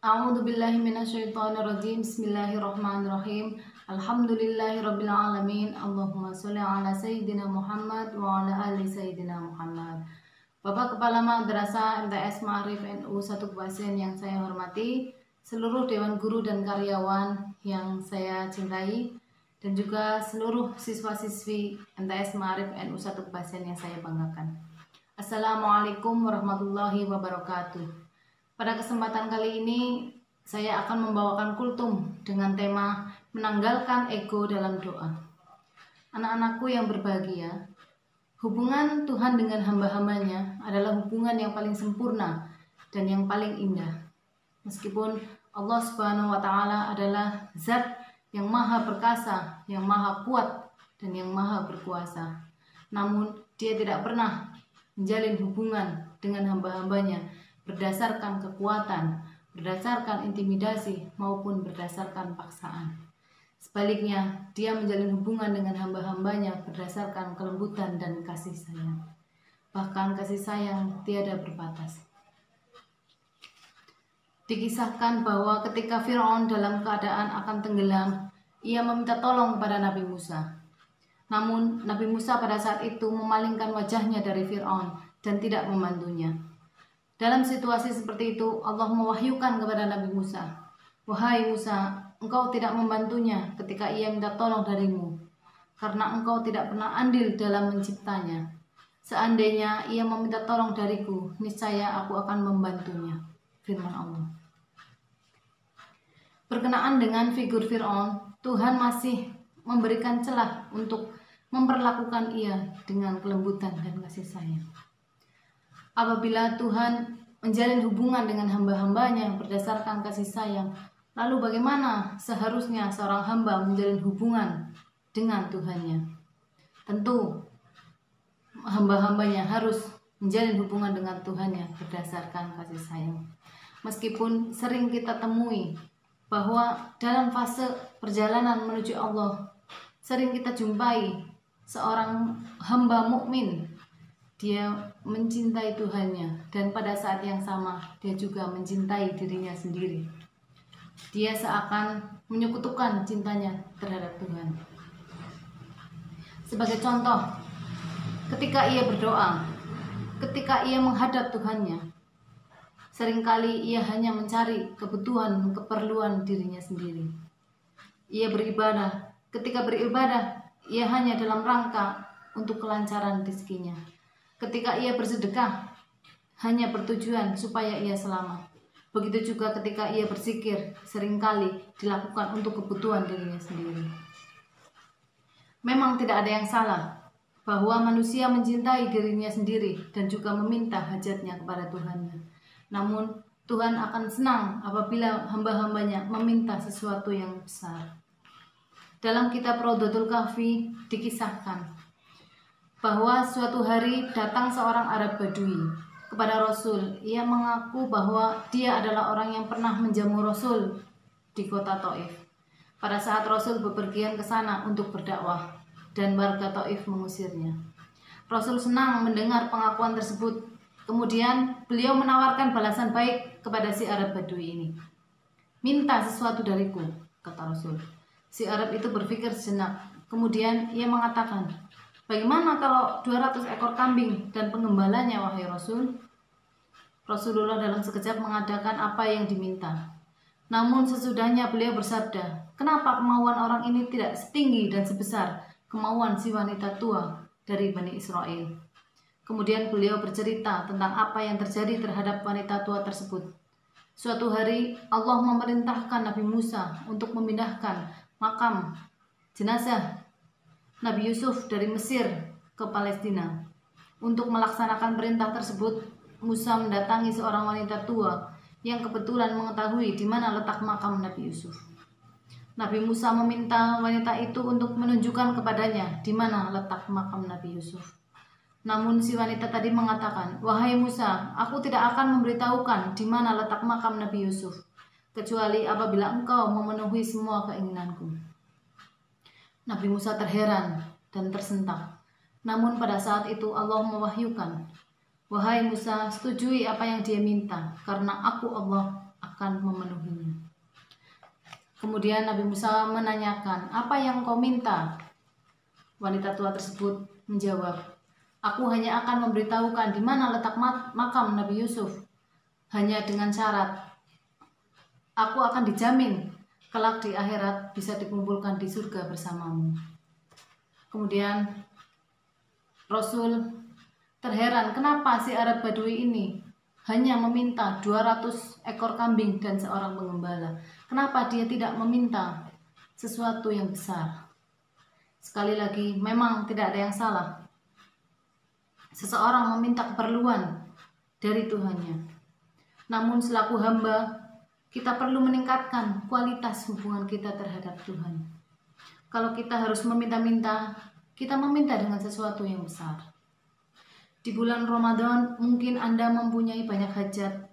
A'udzubillahi minasyaitonirrajim. Bismillahirrahmanirrahim. Alhamdulillahirabbil alamin. Allahumma sholli ala sayyidina Muhammad wa ala ali sayyidina Muhammad. Bapak Kepala Madrasah MTS Ma'arif NU 1 Kebasen yang saya hormati, seluruh dewan guru dan karyawan yang saya cintai, dan juga seluruh siswa-siswi MTS Ma'arif NU 1 Kebasen yang saya banggakan. Assalamualaikum warahmatullahi wabarakatuh. Pada kesempatan kali ini saya akan membawakan kultum dengan tema menanggalkan ego dalam doa. Anak-anakku yang berbahagia, hubungan Tuhan dengan hamba-hambanya adalah hubungan yang paling sempurna dan yang paling indah. Meskipun Allah Subhanahu wa Ta'ala adalah Zat yang maha perkasa, yang maha kuat, dan yang maha berkuasa, namun Dia tidak pernah menjalin hubungan dengan hamba-hambanya berdasarkan kekuatan, berdasarkan intimidasi, maupun berdasarkan paksaan. Sebaliknya, Dia menjalin hubungan dengan hamba-hambanya berdasarkan kelembutan dan kasih sayang. Bahkan kasih sayang tiada berbatas. Dikisahkan bahwa ketika Fir'aun dalam keadaan akan tenggelam, ia meminta tolong kepada Nabi Musa. Namun, Nabi Musa pada saat itu memalingkan wajahnya dari Fir'aun dan tidak membantunya. Dalam situasi seperti itu, Allah mewahyukan kepada Nabi Musa, "Wahai Musa, engkau tidak membantunya ketika ia minta tolong darimu, karena engkau tidak pernah andil dalam menciptanya. Seandainya ia meminta tolong dariku, niscaya aku akan membantunya." Firman Allah. Berkenaan dengan figur Fir'aun, Tuhan masih memberikan celah untuk memperlakukan ia dengan kelembutan dan kasih sayang. Apabila Tuhan menjalin hubungan dengan hamba-hambanya berdasarkan kasih sayang, lalu bagaimana seharusnya seorang hamba menjalin hubungan dengan Tuhannya? Tentu hamba-hambanya harus menjalin hubungan dengan Tuhannya berdasarkan kasih sayang. Meskipun sering kita temui bahwa dalam fase perjalanan menuju Allah, sering kita jumpai seorang hamba mukmin, dia mencintai Tuhannya, dan pada saat yang sama dia juga mencintai dirinya sendiri. Dia seakan menyekutukan cintanya terhadap Tuhan. Sebagai contoh, ketika ia berdoa, ketika ia menghadap Tuhannya, seringkali ia hanya mencari kebutuhan, keperluan dirinya sendiri. Ia beribadah, ketika beribadah, ia hanya dalam rangka untuk kelancaran rezekinya. Ketika ia bersedekah, hanya bertujuan supaya ia selamat. Begitu juga ketika ia berzikir, seringkali dilakukan untuk kebutuhan dirinya sendiri. Memang tidak ada yang salah bahwa manusia mencintai dirinya sendiri dan juga meminta hajatnya kepada Tuhannya. Namun Tuhan akan senang apabila hamba-hambanya meminta sesuatu yang besar. Dalam kitab Raudhatul Kahfi dikisahkan bahwa suatu hari datang seorang Arab Badui kepada Rasul. Ia mengaku bahwa dia adalah orang yang pernah menjamu Rasul di kota Taif. Pada saat Rasul bepergian ke sana untuk berdakwah dan warga Taif mengusirnya. Rasul senang mendengar pengakuan tersebut. Kemudian beliau menawarkan balasan baik kepada si Arab Badui ini. "Minta sesuatu dariku," kata Rasul. Si Arab itu berpikir sejenak. Kemudian ia mengatakan, "Bagaimana kalau 200 ekor kambing dan pengembalanya, wahai Rasul?" Rasulullah dalam sekejap mengadakan apa yang diminta. Namun sesudahnya beliau bersabda, "Kenapa kemauan orang ini tidak setinggi dan sebesar kemauan si wanita tua dari Bani Israel?" Kemudian beliau bercerita tentang apa yang terjadi terhadap wanita tua tersebut. Suatu hari Allah memerintahkan Nabi Musa untuk memindahkan makam jenazah Nabi Yusuf dari Mesir ke Palestina. Untuk melaksanakan perintah tersebut, Musa mendatangi seorang wanita tua yang kebetulan mengetahui di mana letak makam Nabi Yusuf. Nabi Musa meminta wanita itu untuk menunjukkan kepadanya di mana letak makam Nabi Yusuf. Namun si wanita tadi mengatakan, "Wahai Musa, aku tidak akan memberitahukan di mana letak makam Nabi Yusuf, kecuali apabila engkau memenuhi semua keinginanku." Nabi Musa terheran dan tersentak. Namun pada saat itu Allah mewahyukan, "Wahai Musa, setujui apa yang dia minta, karena aku Allah akan akan memenuhinya. Kemudian Nabi Musa menanyakan, "Apa yang kau minta?" Wanita tua tersebut menjawab, "Aku hanya akan memberitahukan di mana letak makam Nabi Yusuf. Hanya dengan syarat, aku akan dijamin kelak di akhirat bisa dikumpulkan di surga bersamamu." Kemudian Rasul terheran, kenapa si Arab Badui ini hanya meminta 200 ekor kambing dan seorang pengembala. Kenapa dia tidak meminta sesuatu yang besar? Sekali lagi, memang tidak ada yang salah seseorang meminta keperluan dari Tuhannya. Namun selaku hamba, kita perlu meningkatkan kualitas hubungan kita terhadap Tuhan. Kalau kita harus meminta-minta, kita meminta dengan sesuatu yang besar. Di bulan Ramadan mungkin Anda mempunyai banyak hajat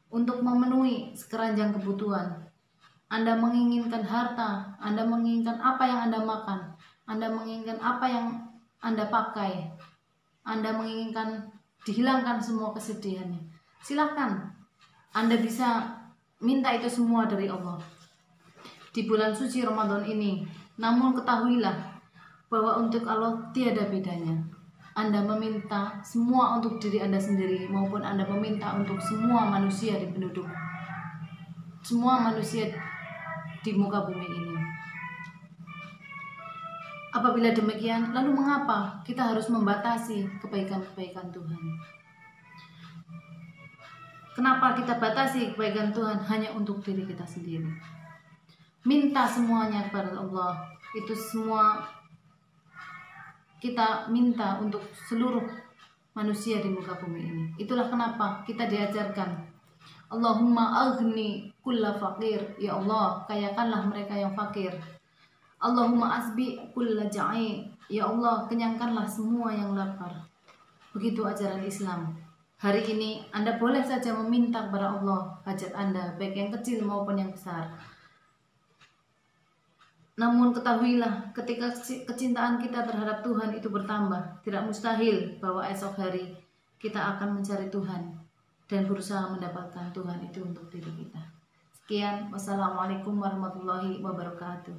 untuk memenuhi sekeranjang kebutuhan. Anda menginginkan harta, Anda menginginkan apa yang Anda makan, Anda menginginkan apa yang Anda pakai, Anda menginginkan dihilangkan semua kesedihannya. Silakan, Anda bisa minta itu semua dari Allah di bulan suci Ramadan ini. Namun ketahuilah bahwa untuk Allah tiada bedanya. Anda meminta semua untuk diri Anda sendiri maupun Anda meminta untuk semua manusia di penduduk, semua manusia di muka bumi ini. Apabila demikian, lalu mengapa kita harus membatasi kebaikan-kebaikan Tuhan? Kenapa kita batasi kebaikan Tuhan hanya untuk diri kita sendiri? Minta semuanya kepada Allah, itu semua kita minta untuk seluruh manusia di muka bumi ini. Itulah kenapa kita diajarkan, Allahumma aghni kulla faqir, ya Allah, kayakanlah mereka yang fakir. Allahumma asbi kulla ja'i, ya Allah, kenyangkanlah semua yang lapar. Begitu ajaran Islam. Hari ini Anda boleh saja meminta kepada Allah hajat Anda, baik yang kecil maupun yang besar. Namun ketahuilah, ketika kecintaan kita terhadap Tuhan itu bertambah, tidak mustahil bahwa esok hari kita akan mencari Tuhan dan berusaha mendapatkan Tuhan itu untuk diri kita. Sekian, wassalamualaikum warahmatullahi wabarakatuh.